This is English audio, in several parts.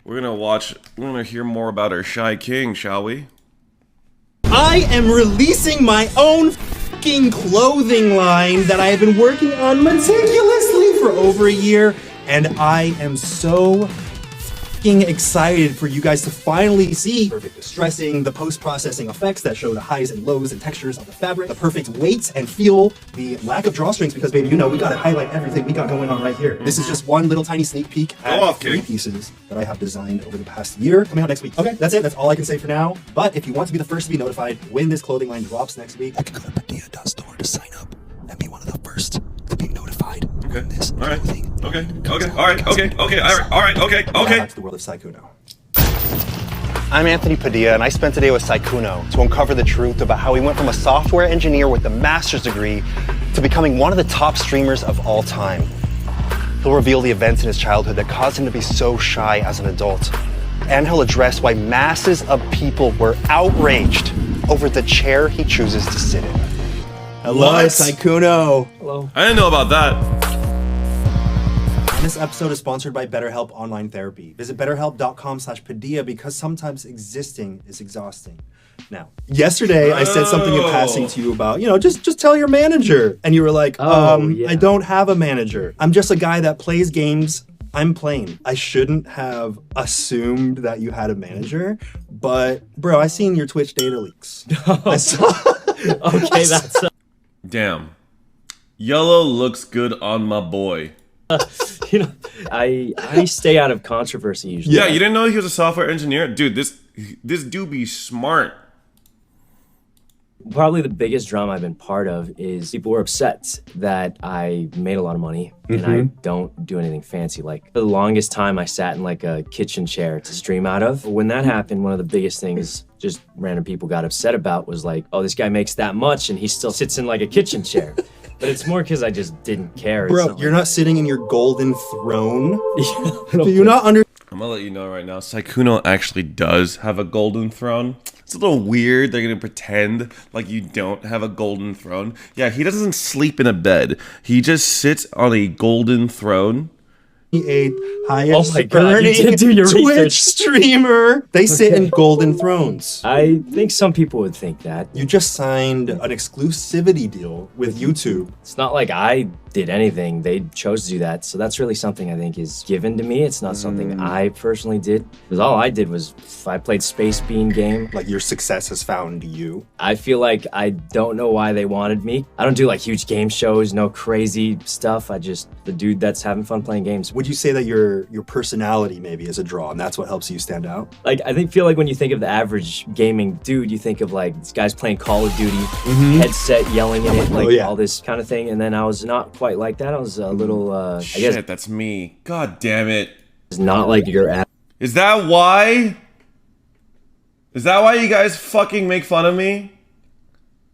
We're gonna hear more about our shy king, shall we? I am releasing my own f***ing clothing line that I have been working on meticulously for over a year, and I am so f***ing excited for you guys to finally see perfect distressing, the post-processing effects that show the highs and lows and textures of the fabric, the perfect weight and feel, the lack of drawstrings, because baby, you know we gotta highlight everything we got going on right here. This is just one little tiny sneak peek at 3 pieces that I have designed over the past year, coming out next week. Okay, that's it. That's all I can say for now. But if you want to be the first to be notified when this clothing line drops next week, you can go to Padilla.store to sign up and be one of the first to be notified. Okay. This all right. clothing. Okay. Okay. All right. Okay. Okay. All right. Okay. Okay. Back to the world of Sykkuno. I'm Anthony Padilla, and I spent today with Sykkuno to uncover the truth about how he went from a software engineer with a master's degree to becoming one of the top streamers of all time. He'll reveal the events in his childhood that caused him to be so shy as an adult. And he'll address why masses of people were outraged over the chair he chooses to sit in. Hello, Sykkuno. Hello. I didn't know about that. This episode is sponsored by BetterHelp Online Therapy. Visit betterhelp.com/Padilla because sometimes existing is exhausting. Now, yesterday I said something in passing to you about, just tell your manager. And you were like, yeah. I don't have a manager. I'm just a guy that plays games. I'm plain. I shouldn't have assumed that you had a manager, but bro, I seen your Twitch data leaks. I saw. Okay, that's Damn. Yellow looks good on my boy. I stay out of controversy usually. Yeah, you didn't know he was a software engineer? Dude, this dude be smart. Probably the biggest drama I've been part of is people were upset that I made a lot of money and I don't do anything fancy. Like for the longest time I sat in like a kitchen chair to stream out of. When that happened, one of the biggest things just random people got upset about was like, oh, this guy makes that much and he still sits in like a kitchen chair. But it's more because I just didn't care. Bro, you're not sitting in your golden throne. Do you not under? I'm gonna let you know right now, Sykkuno actually does have a golden throne. It's a little weird. They're gonna pretend like you don't have a golden throne. Yeah, he doesn't sleep in a bed. He just sits on a golden throne. A highest Oh my God, you earning did do your Twitch research. streamer. They sit in golden thrones. I think some people would think that. You just signed an exclusivity deal with YouTube. It's not like I did anything. They chose to do that. So that's really something I think is given to me. It's not something I personally did. Because all I did was I played Space Bean game. Like your success has found you. I feel like I don't know why they wanted me. I don't do like huge game shows, no crazy stuff. I just the dude that's having fun playing games. Would you say that your personality maybe is a draw and that's what helps you stand out? Like I feel like when you think of the average gaming dude, you think of like this guy's playing Call of Duty, headset yelling in it, like all this kind of thing. And then I was not quite like that. I was a little Shit, I guess that's me. God damn it. it's not like your average. Is that why? Is that why you guys fucking make fun of me?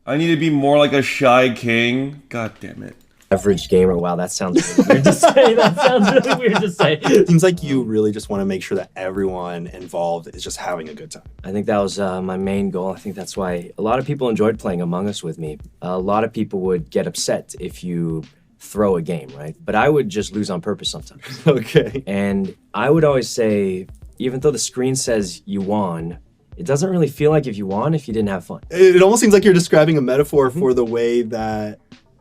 I need to be more like a shy king. God damn it. Average gamer. Wow, that sounds really weird to say. That sounds really weird to say. Seems like you really just want to make sure that everyone involved is just having a good time. I think that was my main goal. I think that's why a lot of people enjoyed playing Among Us with me. A lot of people would get upset if you throw a game, right? But I would just lose on purpose sometimes. Okay. And I would always say, even though the screen says you won, it doesn't really feel like if you won if you didn't have fun. It almost seems like you're describing a metaphor for the way that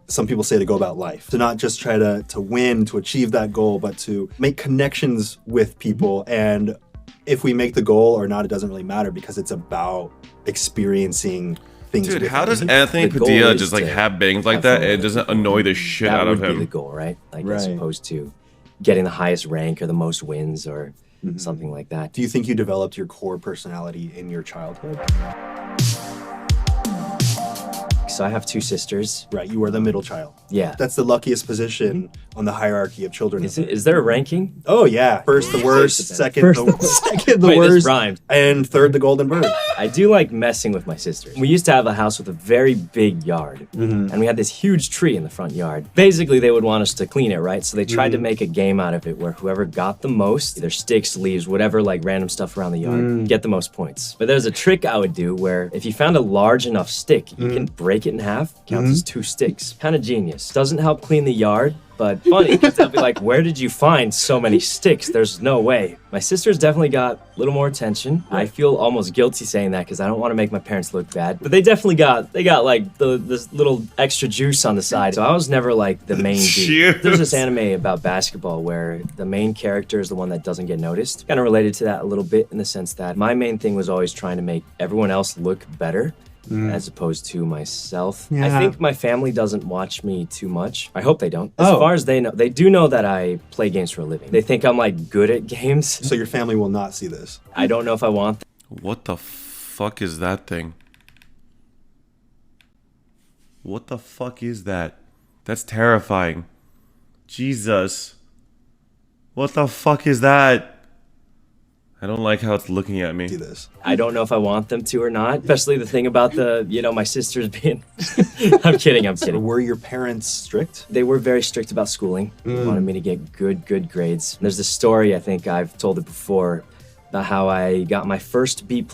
some people say to go about life. To not just try to win, to achieve that goal, but to make connections with people. And if we make the goal or not, it doesn't really matter because it's about experiencing things. Dude, with how does them. Anthony The goal Padilla is just like to have bangs like have that fun and it with doesn't annoy the shit That out of would be the him? goal, right? Like as Right. opposed to getting the highest rank or the most wins or something like that. Do you think you developed your core personality in your childhood? So I have 2 sisters. Right, you were the middle child. Yeah. That's the luckiest position on the hierarchy of children. Is there a ranking? Oh yeah, first the worst, second the Wait, this worst, rhymed. and third the golden bird. I do like messing with my sisters. We used to have a house with a very big yard, and we had this huge tree in the front yard. Basically, they would want us to clean it, right? So they tried to make a game out of it where whoever got the most, either sticks, leaves, whatever, like random stuff around the yard, get the most points. But there's a trick I would do where if you found a large enough stick, you can break break it in half, counts as 2 sticks. Kind of genius. Doesn't help clean the yard, but funny because they'll be like, where did you find so many sticks? There's no way. My sister's definitely got a little more attention. I feel almost guilty saying that because I don't want to make my parents look bad. But they definitely got like this little extra juice on the side. So I was never like the main dude. There's this anime about basketball where the main character is the one that doesn't get noticed. Kind of related to that a little bit in the sense that my main thing was always trying to make everyone else look better. As opposed to myself. I think my family doesn't watch me too much. I hope they don't. As far as they know, they do know that I play games for a living. They think I'm like good at games. So your family will not see this. I don't know if I want What the fuck is that thing? What the fuck is that? That's terrifying. Jesus. What the fuck is that? I don't like how it's looking at me. See this. I don't know if I want them to or not. Especially the thing about my sisters being... I'm kidding. Were your parents strict? They were very strict about schooling. They wanted me to get good grades. There's this story, I think I've told it before, about how I got my first B+.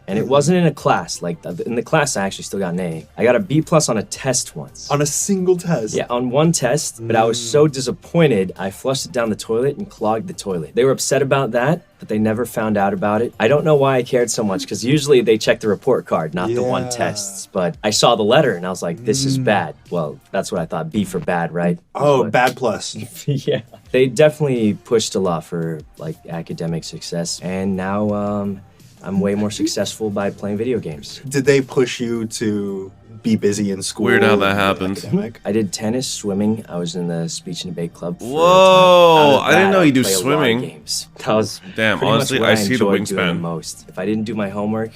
And it wasn't in a class. Like, in the class, I actually still got an A. I got a B+ on a test once. On a single test? Yeah, on one test. But I was so disappointed, I flushed it down the toilet and clogged the toilet. They were upset about that, but they never found out about it. I don't know why I cared so much, because usually they check the report card, not the one tests. But I saw the letter, and I was like, this is bad. Well, that's what I thought. B for bad, right? Oh, bad plus. Yeah. They definitely pushed a lot for, like, academic success. And now, I'm way more successful by playing video games. Did they push you to be busy in school? Weird how that happens. I did tennis, swimming. I was in the speech and debate club. Whoa! I didn't know you do swimming. Games. That was damn. pretty Honestly, much what I see the enjoyed doing wingspan. the most. If I didn't do my homework,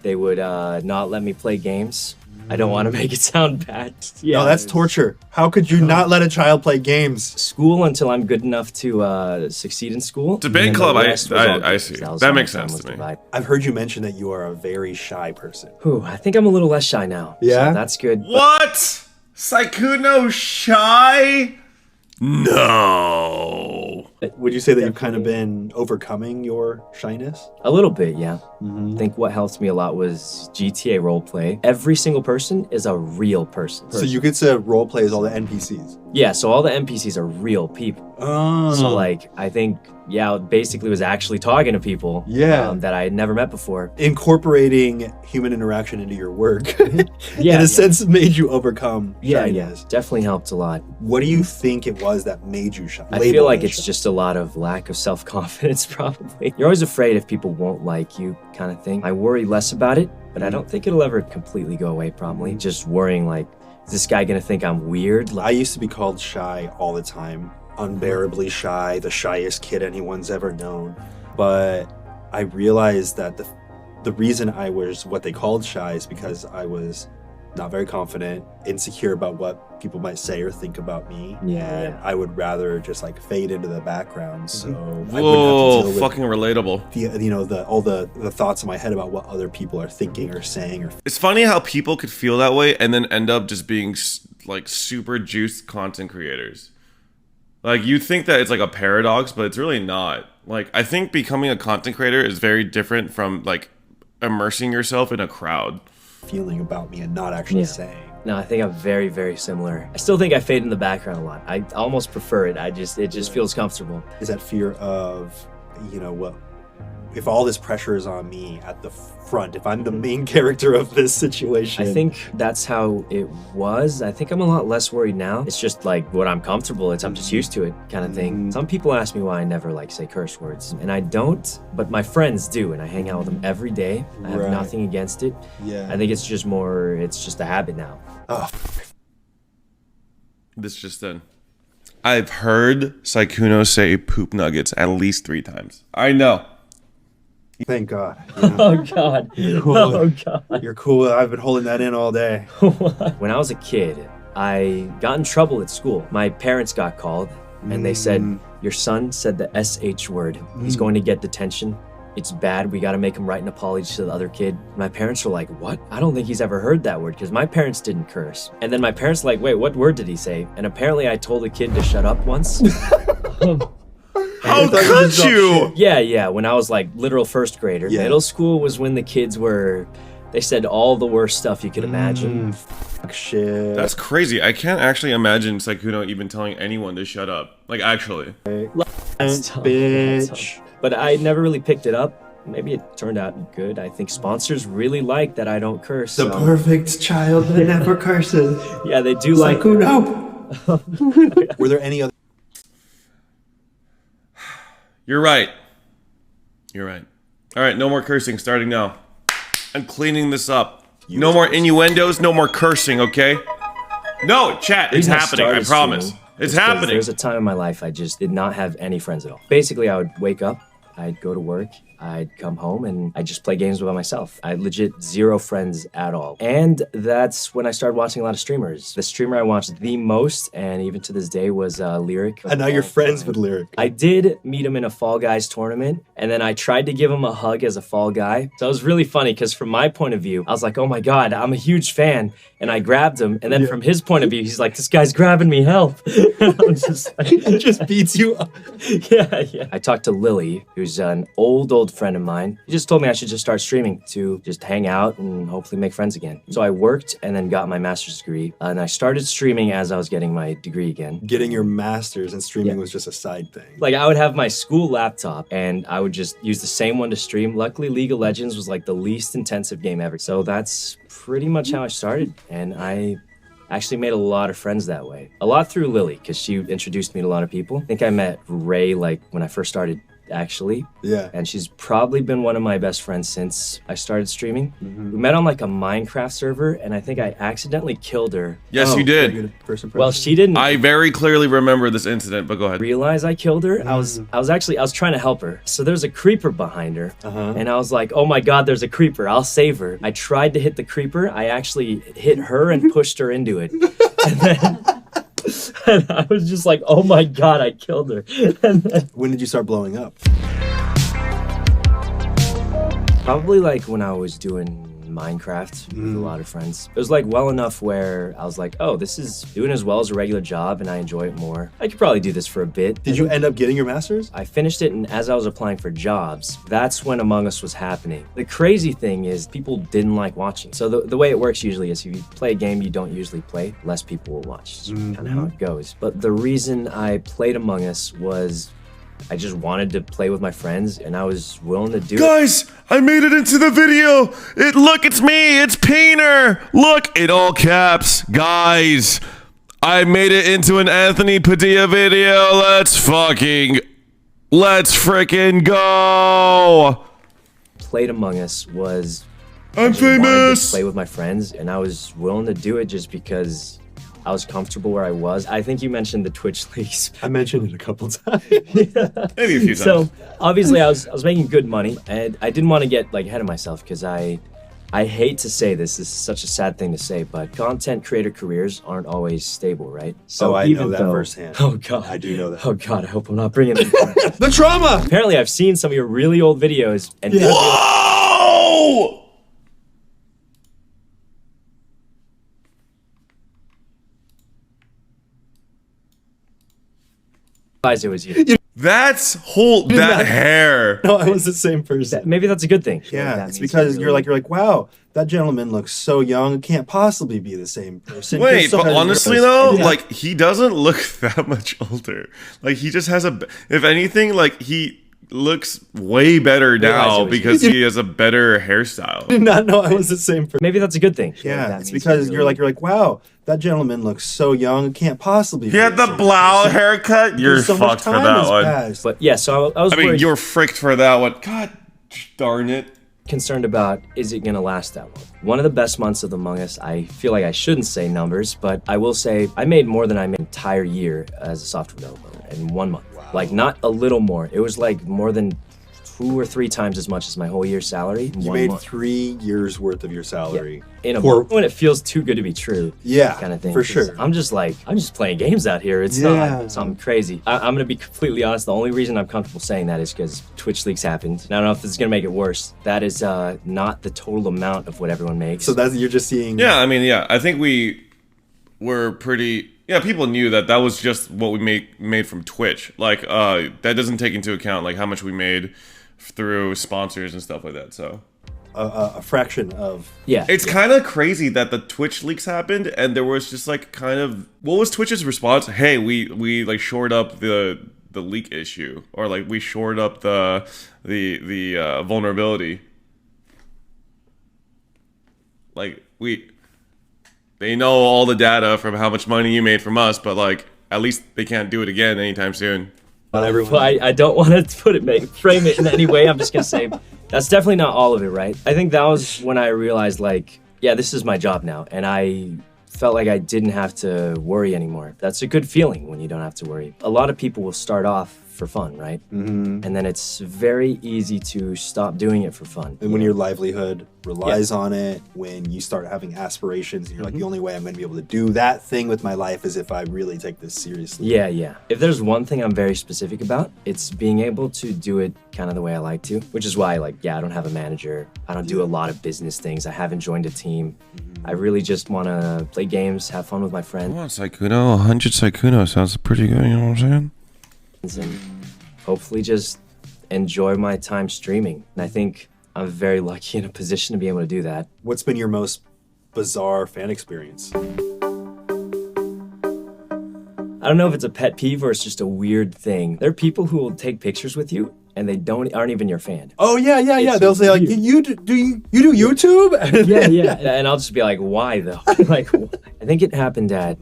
they would not let me play games. I don't want to make it sound bad. No, that's torture. How could you not let a child play games? School until I'm good enough to succeed in school. Debate club, I see. That makes time sense to me. divide. I've heard you mention that you are a very shy person. Whew, I think I'm a little less shy now. Yeah? So that's good. What? Sykkuno shy? No. Would you say that you've kind of been overcoming your shyness? A little bit, yeah. I think what helped me a lot was GTA roleplay. Every single person is a real person. So you could say roleplay as all the NPCs? Yeah, so all the NPCs are real people. Oh. So like, I think, yeah, basically was actually talking to people that I had never met before. Incorporating human interaction into your work, Yeah, in a sense, made you overcome Yeah, shyness. definitely helped a lot. What do you think it was that made you shy? I feel like it's just a lot of lack of self-confidence, probably. You're always afraid if people won't like you, kind of thing. I worry less about it, but I don't think it'll ever completely go away, probably. Just worrying like, is this guy gonna think I'm weird? I used to be called shy all the time. Unbearably shy, the shyest kid anyone's ever known. But I realized that the reason I was what they called shy is because I was not very confident, insecure about what people might say or think about me. And I would rather just like fade into the background, so I wouldn't have to deal with Fucking relatable. all the thoughts in my head about what other people are thinking or saying. Or It's funny how people could feel that way and then end up just being like super juiced content creators. Like, you think that it's like a paradox, but it's really not. Like, I think becoming a content creator is very different from like immersing yourself in a crowd. feeling about me and not actually saying. No, I think I'm very, very similar. I still think I fade in the background a lot. I almost prefer it. It just feels comfortable. Is that fear of, what, if all this pressure is on me at the front, if I'm the main character of this situation? I think that's how it was. I think I'm a lot less worried now. It's just like what I'm comfortable. I'm just used to it kind of thing. Some people ask me why I never like say curse words, and I don't, but my friends do, and I hang out with them every day. I have nothing against it. Yeah. I think it's just a habit now. Oh, This just in. I've heard Sykkuno say poop nuggets at least 3 times. I know. thank God. Oh God. Cool. Oh God. You're cool. I've been holding that in all day. When I was a kid, I got in trouble at school. My parents got called and they said, your son said the SH word. He's going to get detention. It's bad. We got to make him write an apology to the other kid. My parents were like, what? I don't think he's ever heard that word, because my parents didn't curse. And then my parents were like, wait, what word did he say? And apparently I told a kid to shut up once. How could you? Yeah, when I was like literal first grader. Yeah. Middle school was when the kids were They said all the worst stuff you could imagine. Shit. That's crazy. I can't actually imagine Sykkuno even telling anyone to shut up. Like, actually. That's tough. Bitch. But I never really picked it up. Maybe it turned out good. I think sponsors really like that I don't curse. The so- perfect child that never curses. Yeah, they do like. Sykkuno. Were there any other? You're right. You're right. All right, no more cursing starting now. I'm cleaning this up. No more innuendos, no more cursing, okay? No, chat, it's reason happening, I started promise. streaming It's is 'cause happening. There's a time in my life I just did not have any friends at all. Basically, I would wake up, I'd go to work, I'd come home, and I'd just play games by myself. I had legit zero friends at all. And that's when I started watching a lot of streamers. The streamer I watched the most, and even to this day, was Lyric. And now you're friends with Lyric. I did meet him in a Fall Guys tournament, and then I tried to give him a hug as a Fall Guy. So it was really funny, because from my point of view, I was like, oh my god, I'm a huge fan. And I grabbed him, and then from his point of view, he's like, this guy's grabbing me, help. And I'm just like, It just beats you up. yeah. I talked to Lily, who's an old friend of mine. He just told me I should just start streaming to just hang out and hopefully make friends again. So I worked and then got my master's degree, and I started streaming as I was getting my degree again. Getting your master's and streaming was just a side thing. Like, I would have my school laptop and I would just use the same one to stream. Luckily, League of Legends was like the least intensive game ever. So that's pretty much how I started, and I actually made a lot of friends that way. A lot through Lily, because she introduced me to a lot of people. I think I met Ray like when I first started, actually. Yeah. And she's probably been one of my best friends since I started streaming. We met on like a Minecraft server, and I think I accidentally killed her. Yes, you did. First impression. Well, she didn't I very clearly remember this incident, but go ahead. realize I killed her. I was trying to help her. So there's a creeper behind her, and I was like, oh my god, there's a creeper, I'll save her. I tried to hit the creeper. I actually hit her and pushed her into it. And I was just like, oh my god, I killed her. And then, when did you start blowing up? probably like when I was doing Minecraft with a lot of friends. It was like well enough where I was like, oh, this is doing as well as a regular job and I enjoy it more. I could probably do this for a bit. Did you end up getting your master's? I finished it, and as I was applying for jobs, that's when Among Us was happening. The crazy thing is people didn't like watching. So the way it works usually is if you play a game you don't usually play, less people will watch. It's kind of how it goes. But the reason I played Among Us was I just wanted to play with my friends, and I was willing to do it. Guys, I made it into the video. Look, it's me. It's Peener. Look, in all caps. Guys, I made it into an Anthony Padilla video. Let's freaking go. Played Among Us was I'm just wanted to famous. play with my friends, and I was willing to do it just because I was comfortable where I was. I think you mentioned the Twitch leaks. I mentioned it a couple times. Maybe a few times. So obviously I was making good money, and I didn't want to get like ahead of myself, because I hate to say this. This is such a sad thing to say, but content creator careers aren't always stable, right? So I know that firsthand. Oh god, I do know that. Oh god, I hope I'm not bringing it. The trauma! Apparently, I've seen some of your really old videos, and Whoa! realized it was you. That's that hair. No, I was the same person. Maybe that's a good thing. Yeah, That it's means because you you're really- like, wow, that gentleman looks so young. It can't possibly be the same person. Wait, He's so but many honestly years. though, Yeah. like he doesn't look that much older. Like he just has if anything, like he looks way better now because he has a better hairstyle. I did not know I was the same person. Maybe that's a good thing. Yeah, That it's means because you you're really- like, wow, that gentleman looks so young. It can't possibly. He had the blow haircut. You're So much fucked for time that has one. passed. But yeah, so I was I mean, worried, you're fricked for that one. God darn it. concerned about, is it gonna last that long? One of the best months of Among Us, I feel like I shouldn't say numbers, but I will say I made more than I made an entire year as a software developer in 1 month. Like, not a little more. It was like more than 2 or 3 times as much as my whole year's salary in You 1 made month. 3 years worth of your salary. In a for- month, when it feels too good to be true. Yeah, Kind of thing. for 'Cause sure. I'm just playing games out here. It's Yeah. not something crazy. I'm gonna be completely honest. The only reason I'm comfortable saying that is because Twitch leaks happened. And I don't know if this is gonna make it worse. That is not the total amount of what everyone makes. So that's you're just seeing. Yeah, I mean, yeah, I think we were pretty. Yeah, people knew that was just what we made from Twitch. Like, that doesn't take into account like how much we made through sponsors and stuff like that. So a fraction of. Yeah. It's kind of crazy that the Twitch leaks happened, and there was just like kind of what was Twitch's response? Hey, we like shored up the leak issue, or like we shored up the vulnerability. Like they know all the data from how much money you made from us, but like at least they can't do it again anytime soon. Not everyone. Well, I don't want to frame it in any way. I'm just gonna say that's definitely not all of it, right? I think that was when I realized, like, yeah, this is my job now, and I felt like I didn't have to worry anymore. That's a good feeling when you don't have to worry. A lot of people will start off for fun, right? Mm-hmm. And then it's very easy to stop doing it for fun. And when your livelihood relies on it, when you start having aspirations, and you're like, the only way I'm going to be able to do that thing with my life is if I really take this seriously. Yeah. If there's one thing I'm very specific about, it's being able to do it kind of the way I like to, which is why, like, I don't have a manager. I don't do a lot of business things. I haven't joined a team. I really just want to play games, have fun with my friends. Come on, Sykkuno. 100 Sykkuno sounds pretty good, you know what I'm saying? And hopefully just enjoy my time streaming. And I think I'm very lucky in a position to be able to do that. What's been your most bizarre fan experience? I don't know if it's a pet peeve or it's just a weird thing. There are people who will take pictures with you and they aren't even your fan. Oh yeah. It's They'll say like, weird. you do YouTube? Yeah. And I'll just be like, why though? Like, I think it happened at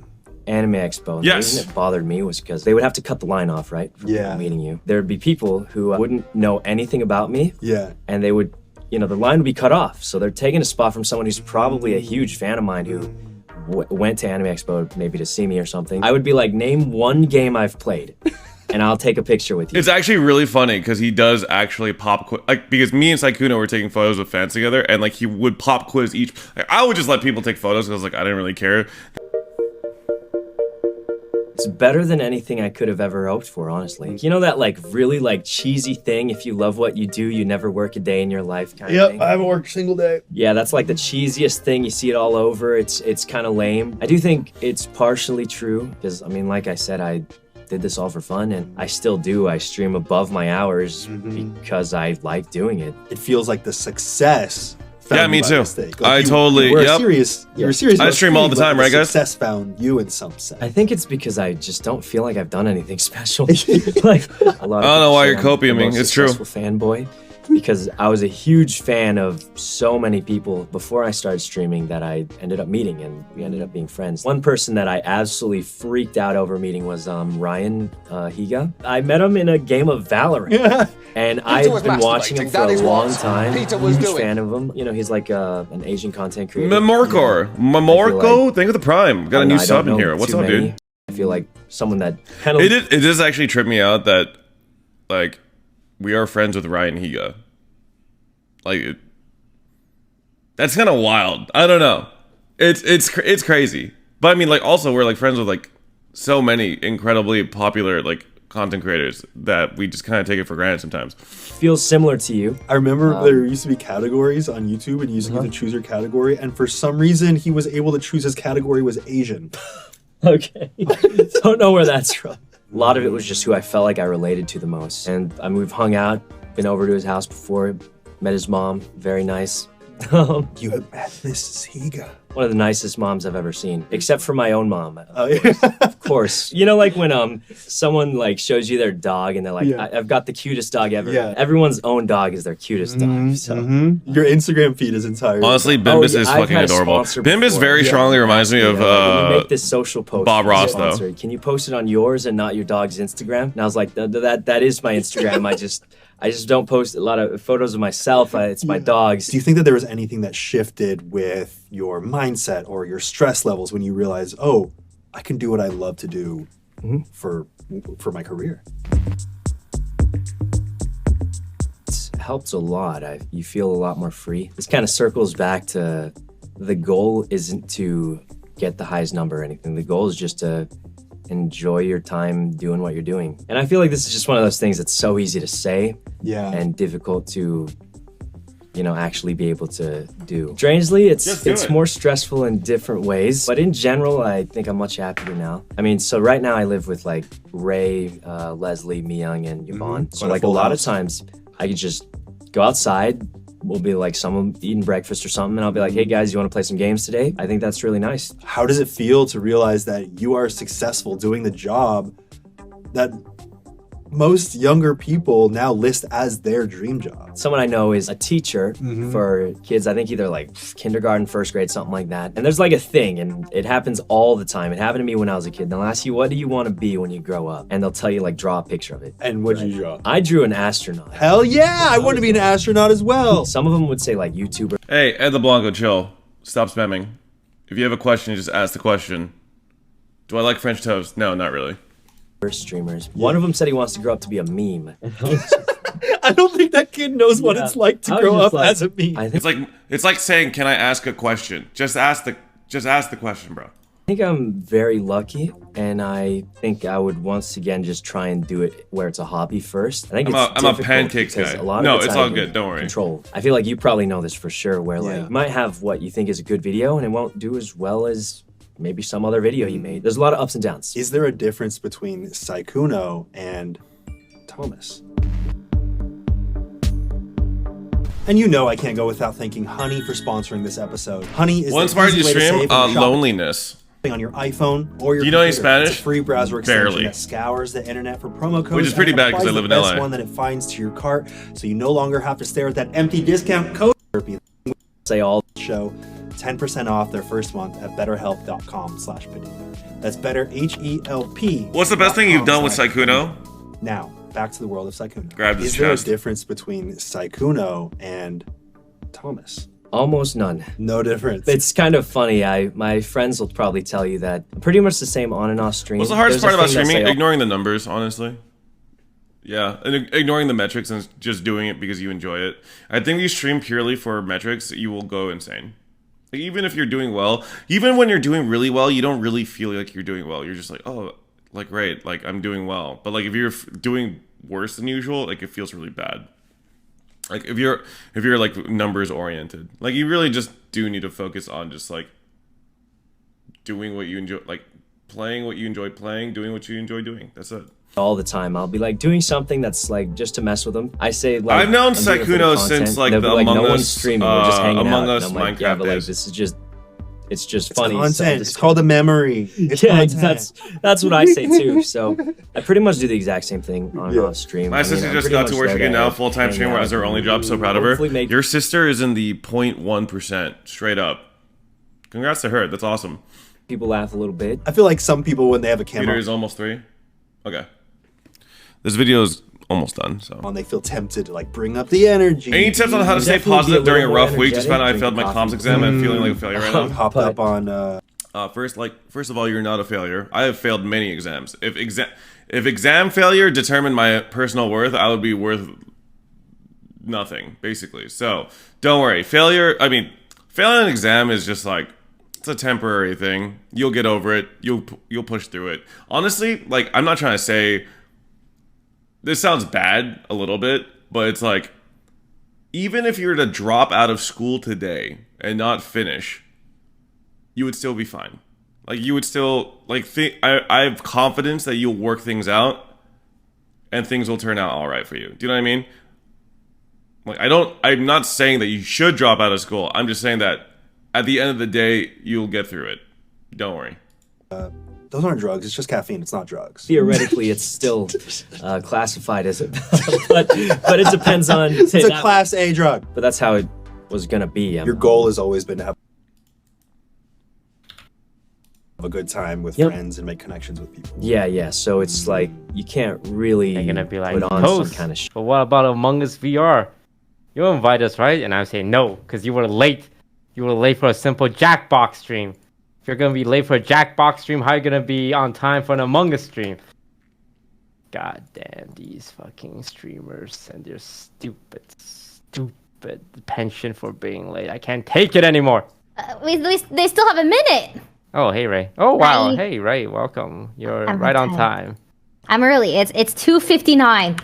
Anime Expo. And Yes. The reason it bothered me was because they would have to cut the line off, right? From meeting you. There'd be people who wouldn't know anything about me. Yeah. And they would, the line would be cut off. So they're taking a spot from someone who's probably a huge fan of mine who went to Anime Expo maybe to see me or something. I would be like, name one game I've played. And I'll take a picture with you. It's actually really funny because he does actually pop quiz, like, because me and Sykkuno were taking photos with fans together, and like he would pop quiz each. Like, I would just let people take photos because like I didn't really care. It's better than anything I could have ever hoped for, honestly. You know that like really like cheesy thing, if you love what you do, you never work a day in your life kind of thing? I haven't worked a single day. Yeah, that's like the cheesiest thing. You see it all over. It's kind of lame. I do think it's partially true because, I mean, like I said, I did this all for fun and I still do. I stream above my hours because I like doing it. It feels like the success. Yeah, me too. I totally. You were yep. serious. You were serious. I about stream all the streaming, time, but right, guys? Success found you in some sense. I think it's because I just don't feel like I've done anything special. Like a lot of I don't know people why say you're I'm copying the me. most It's true. successful fanboy. Because I was a huge fan of so many people before I started streaming that I ended up meeting, and we ended up being friends. One person that I absolutely freaked out over meeting was Ryan Higa. I met him in a game of Valorant, and I've been watching him for a long time. Huge fan of him. He's like an Asian content creator. Mamorko, thank you for the Prime. Got a new I don't sub in know here. What's too up, many. dude? I feel like someone that kind of It does actually trip me out that, like, we are friends with Ryan Higa. Like, that's kind of wild. I don't know. It's crazy. But I mean, like, also we're like friends with like so many incredibly popular like content creators that we just kind of take it for granted sometimes. feels similar to you. I remember there used to be categories on YouTube, and you used to get to choose your category, and for some reason he was able to choose his category was Asian. Okay. Don't know where that's from. A lot of it was just who I felt like I related to the most. And I mean, we've hung out, been over to his house before, met his mom, very nice. You had met Mrs. Higa. One of the nicest moms I've ever seen, except for my own mom. Oh, yeah. Of course. You know, like when someone like shows you their dog and they're like, Yeah. I've got the cutest dog ever. Yeah. Everyone's own dog is their cutest dog. So. Your Instagram feed is entirely. Honestly, Bimbus yeah, is I've fucking had a adorable. sponsor Bimbus before. very Yeah. strongly reminds me of When you make this social post, Bob for Ross, sponsor, though. Can you post it on yours and not your dog's Instagram? And I was like, that is my Instagram. I just don't post a lot of photos of myself. It's my dog's. Do you think that there was anything that shifted with your mindset or your stress levels when you realized, oh, I can do what I love to do for my career? It's helped a lot. You feel a lot more free. This kind of circles back to the goal isn't to get the highest number or anything. The goal is just to enjoy your time doing what you're doing. And I feel like this is just one of those things that's so easy to say and difficult to, actually be able to do. Strangely, it's more stressful in different ways, but in general, I think I'm much happier now. I mean, so right now I live with like Ray, Leslie, Myung, and Yvonne. So like a lot of times I could just go outside, We'll be like someone eating breakfast or something, and I'll be like, hey guys, you want to play some games today? I think that's really nice. How does it feel to realize that you are successful doing the job that most younger people now list as their dream job? Someone I know is a teacher for kids, I think either like kindergarten, first grade, something like that. And there's like a thing, and it happens all the time. It happened to me when I was a kid. They'll ask you, what do you want to be when you grow up? And they'll tell you, like, draw a picture of it. And what did you draw? I drew an astronaut. Hell yeah, I want to be an astronaut as well. Some of them would say like YouTuber. Hey, Ed LeBlanco, chill. Stop spamming. If you have a question, just ask the question. Do I like French toast? No, not really. Streamers. One of them said he wants to grow up to be a meme. I don't think that kid knows what it's like to grow up as a meme. It's like saying, "Can I ask a question?" Just ask the question, bro. I think I'm very lucky, and I think I would once again just try and do it where it's a hobby first. I think I'm a pancakes guy. No, it's all good. Don't worry. Control. I feel like you probably know this for sure. Where like you might have what you think is a good video, and it won't do as well as maybe some other video you made. There's a lot of ups and downs. Is there a difference between Sykkuno and Thomas? And you know I can't go without thanking Honey for sponsoring this episode. Honey is what inspired you to stream? Loneliness. On your iPhone or your Do you know any computer. Spanish? It's a free browser extension Barely. that scours the internet for promo codes. Which is pretty bad because I live in LA. The one that it finds to your cart, so you no longer have to stare at that empty discount code. Say all. Show 10% off their first month at betterhelp.com/Padilla. That's better HELP. What's the best thing you've done with Sykkuno? Now, back to the world of Sykkuno. Grab his Is there a chest. difference between Sykkuno and Thomas? Almost none. No difference. It's kind of funny. My friends will probably tell you that I'm pretty much the same on and off stream. What's the hardest There's part a about thing that streaming? say, Ignoring the numbers, honestly. Yeah, and ignoring the metrics and just doing it because you enjoy it. I think if you stream purely for metrics, you will go insane. Like, even if you're doing well, even when you're doing really well, you don't really feel like you're doing well. You're just like, oh, like, great, like, I'm doing well. But, like, if you're doing worse than usual, like, it feels really bad. Like, if you're like, numbers oriented. Like, you really just do need to focus on just, like, doing what you enjoy, like, playing what you enjoy playing, doing what you enjoy doing. That's it. All the time. I'll be like doing something that's like just to mess with them. I say like I've known I'm doing it for the Sykkuno content. since like They'll the be like, Among no Us, one's streaming, we're just hanging Among out. Us And I'm like, Minecraft yeah, but like days. this is just it's just It's funny. so content. just- It's called a memory. It's yeah, content. that's what I say too. So I pretty much do the exact same thing on and off stream. My sister just got to where she can now full-time streamer as her only job. So proud of her. Your sister is in the 0.1%, straight up. Congrats to her. That's awesome. People laugh a little bit. I feel like some people, when they have a camera Peter is almost 3. Okay. This video is almost done, so. on, they feel tempted to like bring up the energy. Any tips on how to stay Definitely be a positive during a little rough more week? Just found out I energetic, failed my drinking comms coffee. exam and feeling like a failure right now. Hopped up on First of all, you're not a failure. I have failed many exams. If exam failure determined my personal worth, I would be worth nothing, basically. So don't worry. Failing an exam is just like, it's a temporary thing. You'll get over it. You'll push through it. Honestly, like, I'm not trying to say this sounds bad a little bit, but it's like, even if you were to drop out of school today and not finish, you would still be fine. Like, you would still, like, I have confidence that you'll work things out and things will turn out all right for you. Do you know what I mean? Like, I'm not saying that you should drop out of school. I'm just saying that at the end of the day, you'll get through it. Don't worry. those aren't drugs. It's just caffeine. It's not drugs. Theoretically, it's still classified as a, but it depends on. It's a class A drug. But that's how it was gonna be. Your goal has always been to have a good time with friends and make connections with people. Yeah. So it's like you can't really They're gonna be like, put on Toast, some kind of. but what about Among Us VR? You invite us, right? And I say no, because you were late. You were late for a simple Jackbox stream. If you're gonna be late for a Jackbox stream, how are you gonna be on time for an Among Us stream? God damn these fucking streamers and their stupid pension for being late. I can't take it anymore. They still have a minute. Oh, hey Ray. Oh wow, Hi. hey Ray, welcome. You're I'm right on okay. time. I'm early. It's 2:59.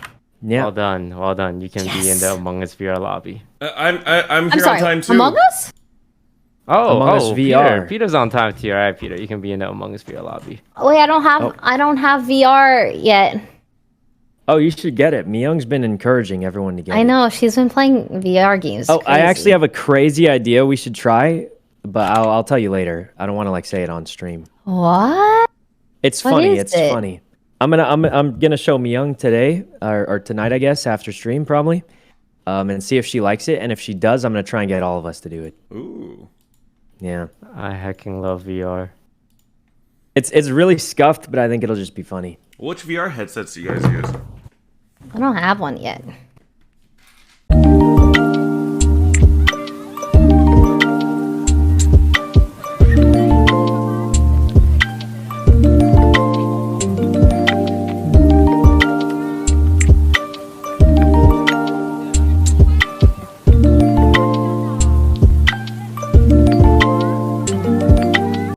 Yeah. Well done. You can be in the Among Us VR lobby. I'm I'm here sorry. on time too. Among Us? Oh, Among Us VR. Peter's on time too. All right, Peter, you can be in the Among Us VR lobby. Wait, I don't have VR yet. Oh, you should get it. Myung's been encouraging everyone to get it. I know, she's been playing VR games. Oh, I crazy. actually have a crazy idea we should try, but I'll tell you later. I don't want to like say it on stream. What? It's What funny. is It's it? funny. I'm gonna show Myung today or tonight, I guess, after stream probably, and see if she likes it. And if she does, I'm gonna try and get all of us to do it. Ooh. Yeah. I hecking love VR. It's really scuffed, but I think it'll just be funny. Which VR headsets do you guys use? I don't have one yet.